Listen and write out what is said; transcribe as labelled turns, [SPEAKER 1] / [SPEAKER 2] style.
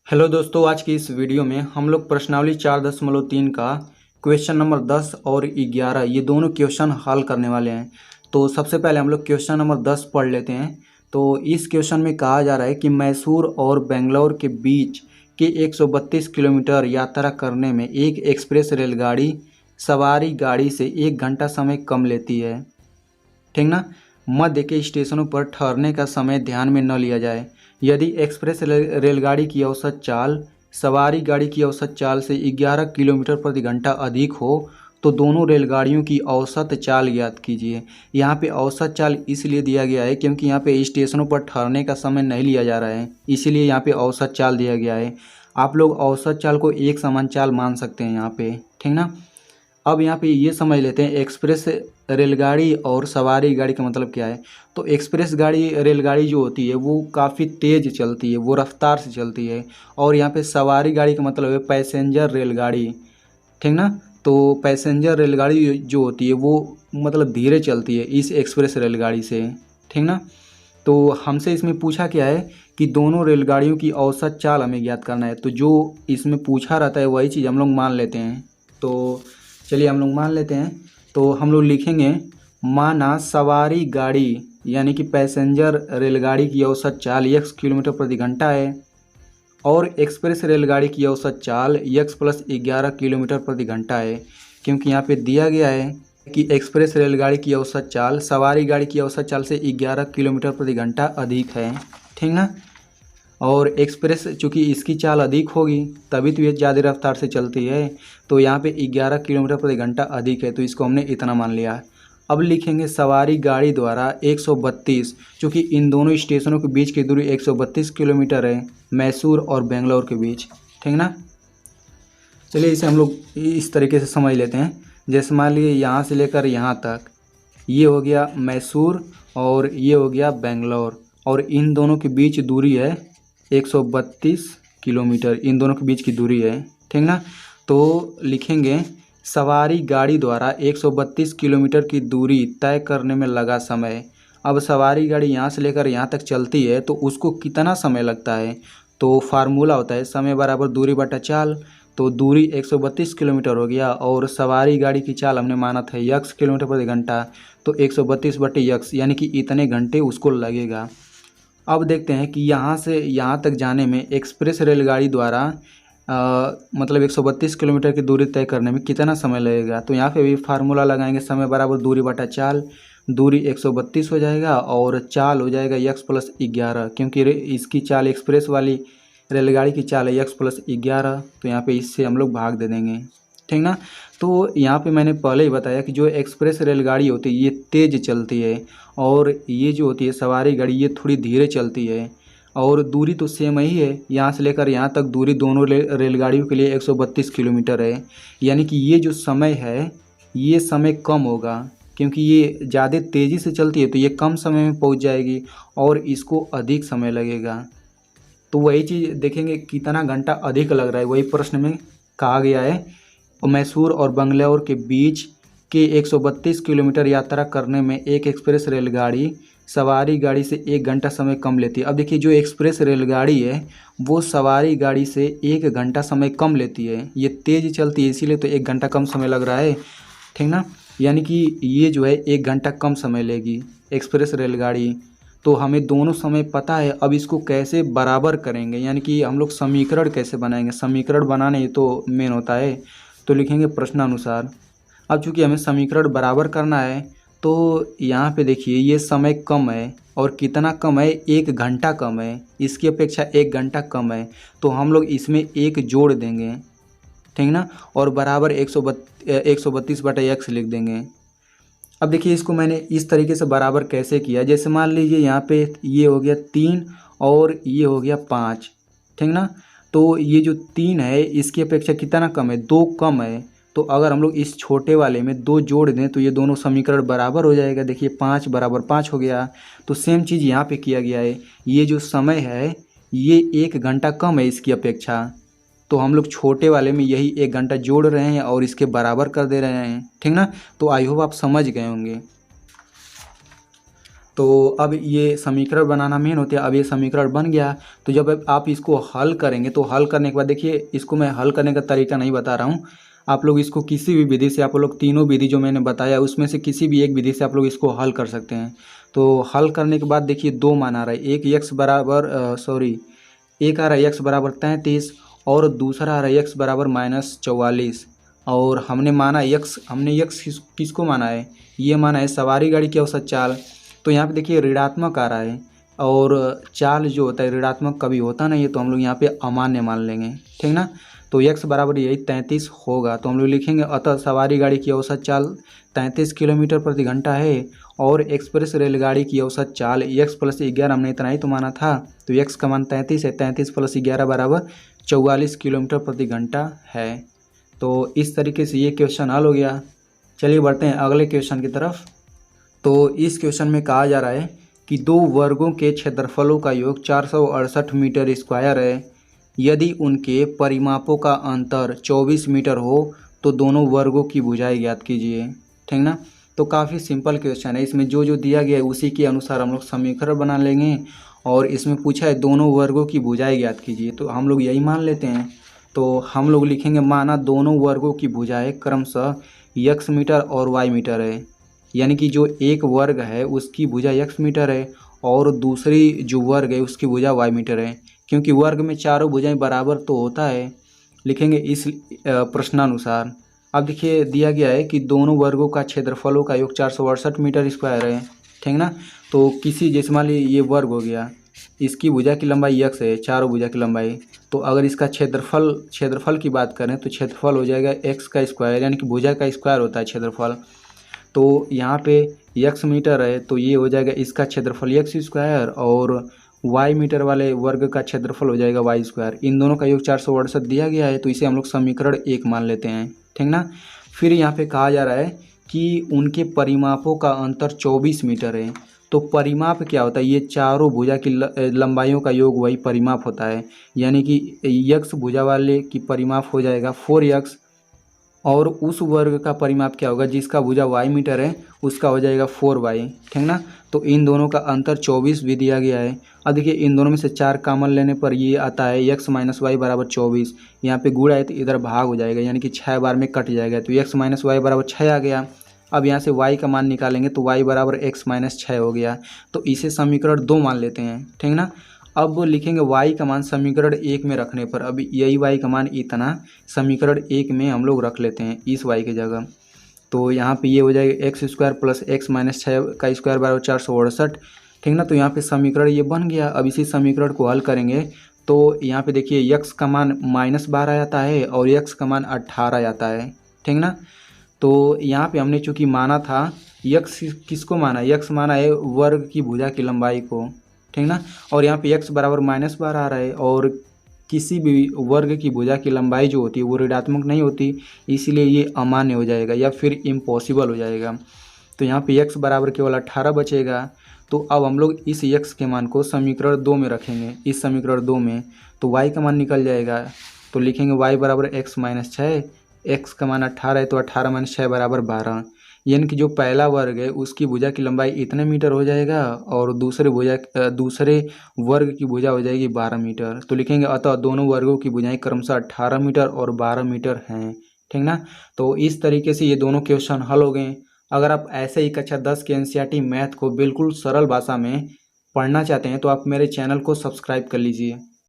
[SPEAKER 1] Hello दोस्तों, आज की इस वीडियो में हम लोग प्रश्नावली 4.3 का क्वेश्चन नंबर 10 और 11 ये दोनों क्वेश्चन हल करने वाले हैं। तो सबसे पहले हम लोग क्वेश्चन नंबर 10 पढ़ लेते हैं। तो इस क्वेश्चन में कहा जा रहा है कि मैसूर और बेंगलोर के बीच के 132 किलोमीटर यात्रा करने में एक एक्सप्रेस रेलगाड़ी सवारी गाड़ी से 1 घंटा समय कम लेती है। ठीक ना। मध्य के स्टेशनों पर ठहरने का समय ध्यान में न लिया जाए। यदि एक्सप्रेस रेलगाड़ी की औसत चाल सवारी गाड़ी की औसत चाल से 11 किलोमीटर प्रति घंटा अधिक हो तो दोनों रेलगाड़ियों की औसत चाल ज्ञात कीजिए। यहाँ पे औसत चाल इसलिए दिया गया है क्योंकि यहाँ पे स्टेशनों पर ठहरने का समय नहीं लिया जा रहा है, इसीलिए यहाँ पे औसत चाल दिया गया है। आप लोग औसत चाल को एक समान चाल मान सकते हैं यहाँ पे। ठीक ना। अब यहाँ पे ये समझ लेते हैं एक्सप्रेस रेलगाड़ी और सवारी गाड़ी का मतलब क्या है। तो एक्सप्रेस गाड़ी रेलगाड़ी जो होती है वो काफ़ी तेज़ चलती है, वो रफ्तार से चलती है। और यहाँ पे सवारी गाड़ी का मतलब है पैसेंजर रेलगाड़ी। ठीक ना। तो पैसेंजर रेलगाड़ी जो होती है वो मतलब धीरे चलती है इस एक्सप्रेस रेलगाड़ी से। ठीक ना। तो हमसे इसमें पूछा क्या है कि दोनों रेलगाड़ियों की औसत चाल हमें ज्ञात करना है। तो जो इसमें पूछा रहता है वही चीज़ हम लोग मान लेते हैं। तो चलिए हम लोग मान लेते हैं। तो हम लोग लिखेंगे माना सवारी गाड़ी यानी कि पैसेंजर रेलगाड़ी की औसत चाल x किलोमीटर प्रति घंटा है और एक्सप्रेस रेलगाड़ी की औसत चाल x प्लस 11 किलोमीटर प्रति घंटा है। क्योंकि यहाँ पे दिया गया है कि एक्सप्रेस रेलगाड़ी की औसत चाल सवारी गाड़ी की औसत चाल से 11 किलोमीटर प्रति घंटा अधिक है। ठीक ना। और एक्सप्रेस चूँकि इसकी चाल अधिक होगी तभी तो ये ज़्यादा रफ्तार से चलती है। तो यहाँ पे 11 किलोमीटर प्रति घंटा अधिक है, तो इसको हमने इतना मान लिया। अब लिखेंगे सवारी गाड़ी द्वारा 132, चूँकि इन दोनों स्टेशनों के बीच की दूरी 132 किलोमीटर है, मैसूर और बेंगलोर के बीच। ठीक ना। चलिए इसे हम लोग इस तरीके से समझ लेते हैं। जैसे मान लीजिए यहाँ से लेकर यहाँ तक ये हो गया मैसूर और ये हो गया बेंगलोर, और इन दोनों के बीच दूरी है 132 किलोमीटर, इन दोनों के बीच की दूरी है। ठीक ना। तो लिखेंगे सवारी गाड़ी द्वारा 132 किलोमीटर की दूरी तय करने में लगा समय। अब सवारी गाड़ी यहाँ से लेकर यहाँ तक चलती है तो उसको कितना समय लगता है। तो फार्मूला होता है समय बराबर दूरी बटा चाल। तो दूरी 132 किलोमीटर हो गया और सवारी गाड़ी की चाल हमने माना था x किलोमीटर प्रति घंटा, तो 132 बटे x यानी कि इतने घंटे उसको लगेगा। अब देखते हैं कि यहाँ से यहाँ तक जाने में एक्सप्रेस रेलगाड़ी द्वारा मतलब 132 किलोमीटर की दूरी तय करने में कितना समय लगेगा। तो यहाँ पे भी फार्मूला लगाएंगे समय बराबर दूरी बटा चाल। दूरी 132 हो जाएगा और चाल हो जाएगा x प्लस 11, क्योंकि इसकी चाल एक्सप्रेस वाली रेलगाड़ी की चाल है x प्लस 11, तो यहाँ पे इससे हम लोग भाग दे देंगे। ठीक ना। तो यहाँ पे मैंने पहले ही बताया कि जो एक्सप्रेस रेलगाड़ी होती है ये तेज़ चलती है और ये जो होती है सवारी गाड़ी ये थोड़ी धीरे चलती है। और दूरी तो सेम ही है, यहाँ से लेकर यहाँ तक दूरी दोनों रेलगाड़ियों के लिए 132 किलोमीटर है। यानी कि ये जो समय है ये समय कम होगा, क्योंकि ये ज़्यादा तेज़ी से चलती है तो ये कम समय में पहुँच जाएगी और इसको अधिक समय लगेगा। तो वही चीज़ देखेंगे कितना घंटा अधिक लग रहा है, वही प्रश्न में कहा गया है। मैसूर और बंगलौर के बीच के 132 किलोमीटर यात्रा करने में एक एक्सप्रेस रेलगाड़ी सवारी गाड़ी से 1 घंटा समय कम लेती है। अब देखिए जो एक्सप्रेस रेलगाड़ी है वो सवारी गाड़ी से 1 घंटा समय कम लेती है, ये तेज़ चलती है इसीलिए तो 1 घंटा कम समय लग रहा है। ठीक ना। यानी कि ये जो है 1 घंटा कम समय लेगी एक्सप्रेस रेलगाड़ी। तो हमें दोनों समय पता है, अब इसको कैसे बराबर करेंगे यानी कि हम लोग समीकरण कैसे बनाएंगे, समीकरण बनाने ये तो मेन होता है। तो लिखेंगे प्रश्नानुसार। अब चूँकि हमें समीकरण बराबर करना है तो यहाँ पे देखिए ये समय कम है और कितना कम है, 1 घंटा कम है, इसकी अपेक्षा 1 घंटा कम है। तो हम लोग इसमें एक जोड़ देंगे। ठीक ना। और बराबर 132 बटा x लिख देंगे। अब देखिए इसको मैंने इस तरीके से बराबर कैसे किया, जैसे मान लीजिए यहाँ पे ये हो गया 3 और ये हो गया 5। ठीक ना। तो ये जो 3 है इसकी अपेक्षा कितना कम है, 2 कम है। तो अगर हम लोग इस छोटे वाले में 2 जोड़ दें तो ये दोनों समीकरण बराबर हो जाएगा। देखिए 5 बराबर 5 हो गया। तो सेम चीज़ यहाँ पे किया गया है, ये जो समय है ये 1 घंटा कम है इसकी अपेक्षा, तो हम लोग छोटे वाले में यही 1 घंटा जोड़ रहे हैं और इसके बराबर कर दे रहे हैं। ठीक ना। तो आई होप आप समझ गए होंगे। तो अब ये समीकरण बनाना मेन होता है। अब ये समीकरण बन गया, तो जब आप इसको हल करेंगे तो हल करने के बाद देखिए, इसको मैं हल करने का तरीका नहीं बता रहा हूँ, आप लोग इसको किसी भी विधि से, आप लोग तीनों विधि जो मैंने बताया उसमें से किसी भी एक विधि से आप लोग इसको हल कर सकते हैं। तो हल करने के बाद देखिए दो मान आ रहा है, एक एक्स बराबर एक आ रहा है एक्स बराबर 33 और दूसरा आ रहा है एक्स बराबर -44। और हमने एक्स किसको माना है, ये माना है सवारी गाड़ी की औसत चाल। तो यहाँ पे देखिए ऋणात्मक आ रहा है और चाल जो होता है ऋणात्मक कभी होता नहीं है, तो हम लोग यहाँ पे अमान्य मान लेंगे, ठीक ना। तो एक्स बराबर यही 33 होगा, तो हम लोग लिखेंगे अतः सवारी गाड़ी की औसत चाल 33 किलोमीटर प्रति घंटा है और एक्सप्रेस रेलगाड़ी की औसत चाल एक्स प्लस 11, हमने इतना ही तो माना था, तो एक्स का मान 33 है, 33 + 11 बराबर 44 किलोमीटर प्रति घंटा है। तो इस तरीके से ये क्वेश्चन हल हो गया। चलिए बढ़ते हैं अगले क्वेश्चन की तरफ। तो इस क्वेश्चन में कहा जा रहा है कि दो वर्गों के क्षेत्रफलों का योग 468 मीटर स्क्वायर है। यदि उनके परिमापों का अंतर 24 मीटर हो तो दोनों वर्गों की भुजाएं ज्ञात कीजिए, ठीक ना। तो काफ़ी सिंपल क्वेश्चन है, इसमें जो जो दिया गया है उसी के अनुसार हम लोग समीकरण बना लेंगे। और इसमें पूछा है दोनों वर्गों की भुजाएं ज्ञात कीजिए, तो हम लोग यही मान लेते हैं। तो हम लोग लिखेंगे माना दोनों वर्गों की भुजाएं क्रमशः x मीटर और y मीटर है। यानी कि जो एक वर्ग है उसकी भुजा x मीटर है और दूसरी जो वर्ग है उसकी भुजा y मीटर है, क्योंकि वर्ग में चारों भुजाएं बराबर तो होता है। लिखेंगे इस प्रश्नानुसार। अब देखिए दिया गया है कि दोनों वर्गों का क्षेत्रफलों का योग 468 मीटर स्क्वायर है, ठीक ना। तो किसी जैसे मान लीजिए ये वर्ग हो गया, इसकी भुजा की लंबाई x है, चारों भुजा की लंबाई, तो अगर इसका क्षेत्रफल की बात करें तो क्षेत्रफल हो जाएगा x का स्क्वायर, यानी कि भुजा का स्क्वायर होता है क्षेत्रफल। तो यहाँ पे x मीटर है तो ये हो जाएगा इसका क्षेत्रफल x स्क्वायर और y मीटर वाले वर्ग का क्षेत्रफल हो जाएगा y स्क्वायर। इन दोनों का योग 468 दिया गया है, तो इसे हम लोग समीकरण 1 मान लेते हैं, ठीक ना। फिर यहाँ पे कहा जा रहा है कि उनके परिमापों का अंतर 24 मीटर है। तो परिमाप क्या होता है, ये चारों भुजा की लंबाइयों का योग वही परिमाप होता है। यानी कि x भुजा वाले की परिमाप हो जाएगा 4x और उस वर्ग का परिमाप क्या होगा जिसका भुजा y मीटर है, उसका हो जाएगा 4y, ठीक ना। तो इन दोनों का अंतर 24 भी दिया गया है। अब देखिए इन दोनों में से 4 कॉमन लेने पर ये आता है x - y बराबर 24। यहाँ पे गुणा है तो इधर भाग हो जाएगा, यानी कि 6 बार में कट जाएगा, तो x - y बराबर 6 आ गया। अब यहाँ से y का मान निकालेंगे तो y बराबर x - 6 हो गया, तो इसे समीकरण 2 मान लेते हैं, ठीक ना। अब लिखेंगे y का मान समीकरण 1 में रखने पर, अब यही y का मान इतना समीकरण 1 में हम लोग रख लेते हैं इस y की जगह। तो यहाँ पे ये हो जाएगा x स्क्वायर प्लस x - 6 का स्क्वायर बराबर 468, ठीक ना। तो यहाँ पे समीकरण ये बन गया। अब इसी समीकरण को हल करेंगे तो यहाँ पे देखिए x का मान -12 आता है और x का मान 18 आता है, ठीक ना। तो यहाँ पे हमने चूँकि माना था x किसको माना, x माना है वर्ग की भुजा की लंबाई को, ठीक ना। और यहाँ पे x बराबर -12 आ रहा है और किसी भी वर्ग की भुजा की लंबाई जो होती है वो ऋणात्मक नहीं होती, इसीलिए ये अमान्य हो जाएगा या फिर इम्पॉसिबल हो जाएगा। तो यहाँ पे x बराबर केवल 18 बचेगा। तो अब हम लोग इस x के मान को समीकरण 2 में रखेंगे, इस समीकरण 2 में, तो y का मान निकल जाएगा। तो लिखेंगे y बराबर x - 6, x का मान 18 है तो 18 - 6 बराबर 12। यानी कि जो पहला वर्ग है उसकी भुजा की लंबाई इतने मीटर हो जाएगा और दूसरे वर्ग की भुजा हो जाएगी 12 मीटर। तो लिखेंगे अतः दोनों वर्गों की भुजाएं क्रमशः 18 मीटर और 12 मीटर हैं, ठीक ना। तो इस तरीके से ये दोनों क्वेश्चन हल हो गए। अगर आप ऐसे ही कक्षा 10 के एनसीईआरटी मैथ को बिल्कुल सरल भाषा में पढ़ना चाहते हैं तो आप मेरे चैनल को सब्सक्राइब कर लीजिए।